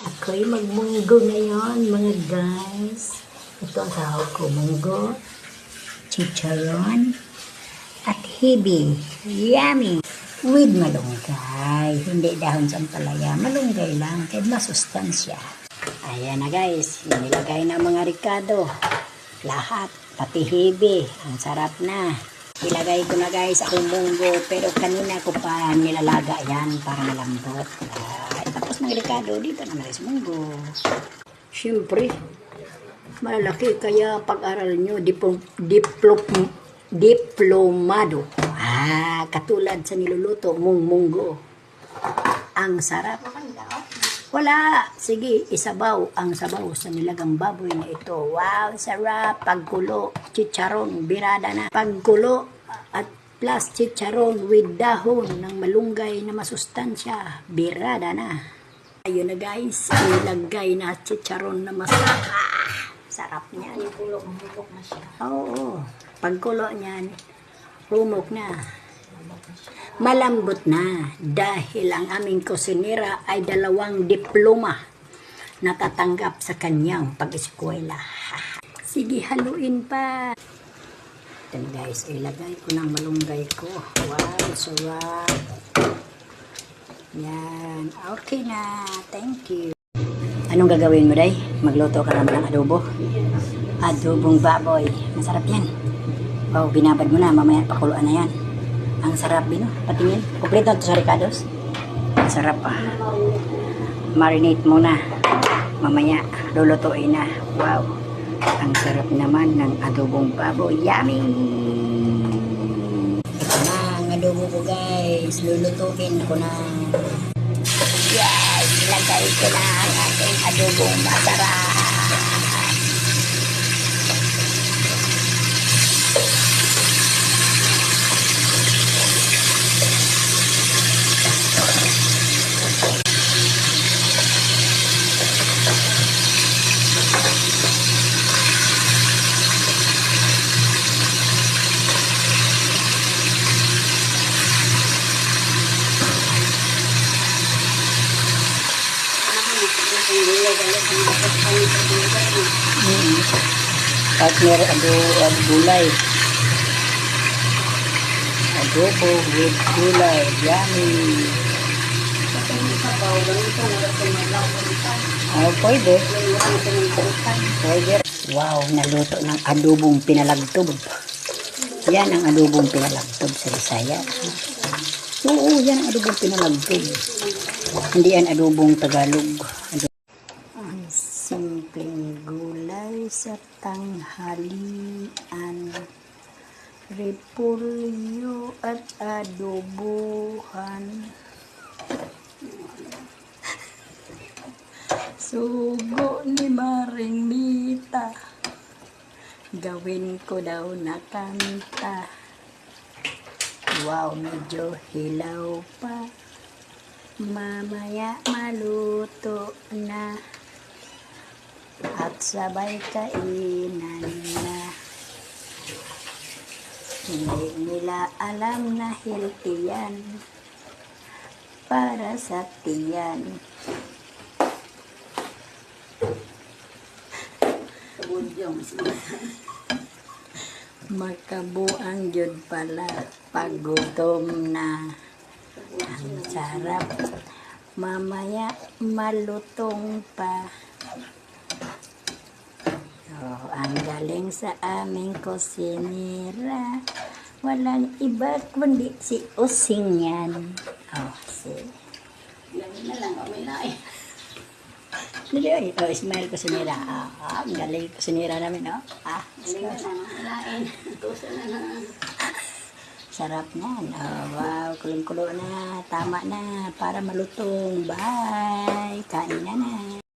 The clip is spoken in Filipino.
Ako'y magmunggo ngayon, mga guys. Ito ang sahog ko, munggo, chicharon, at hibi. Yummy! With malunggay. Hindi dahon sa ampalaya. Malunggay lang, kahit masustansya. Ayan na guys, nilagay na mga ricado. Lahat, pati hibi. Ang sarap na. Ilagay ko na guys akong munggo, pero kanina ko pa nilalaga yan para malambot. Tapos mga ricado, dito naman sa munggo. Siyempre, malalaki kaya pag-aral nyo, diplomado. Katulad sa niluluto mong munggo. Ang sarap. Wala. Sige, isabaw ang sabaw sa nilagang baboy na ito. Wow, sarap. Pagkulo, chicharon, birada na. Pagkulo at plus chicharon with dahon ng malunggay na masustansya. Birada na. Ayun na guys, ilagay na chicharon na masarap. Sarap niyan. Humok na siya. Oo, pagkulo niyan, humok na. Malambot na dahil ang aming kusinera ay 2 diploma natatanggap sa kanyang pag-eskwela. Sige, haluin pa. Then guys, ilagay ko ng malunggay ko. Wow, sarap. Yan, okay na. Thank you. Anong gagawin mo, day? Magluto ka naman ng adobo. Adobong baboy. Masarap yan. Wow, binabad mo na. Mamaya pakuluan na yan. Ang sarap din, no? Patingin. Kumpleto ito sa ricados. Ang sarap pa. Marinate mo na. Mamaya, lulutuin na. Wow. Ang sarap naman ng adobong baboy. Yummy! Ito na ang adobo ko, guys. Lulutuin ko na. Yes! Ilagay ko na ang ating adobong masarap. Partner gulay. Adobo with gulay. Yummy. Pwede. Pwede. Wow, naluto ng adobong pinalagtob. Yan ang adobong pinalagtob sa Bisaya. Oo, yan ang adobong pinalagtob. Hindi yan adobong Tagalog. Ang simpleng gulay sa tanghalian. Repolyo at adobohan. Sugo ni Maring Mita. Gawin ko daw na kanta. Wow, medyo hilaw pa. Mamaya maluto na. At sabay kainan na. Hindi nila alam na healthy yan. Para sa tiyan. Makabuang yun pala. Paggutom na. Ang sarap. Mamaya malutong pa. Ang galing sa aming kusinera. Walang iba kundi si Using yan. Yan na lang, may lain. Ismail kusinera. Ang galing kusinera namin, no? Galing na lang, may lain. Tuso na lang. Sarap na. Wow, kulong-kulo na. Tama na. Para malutong. Bye. Kain na na.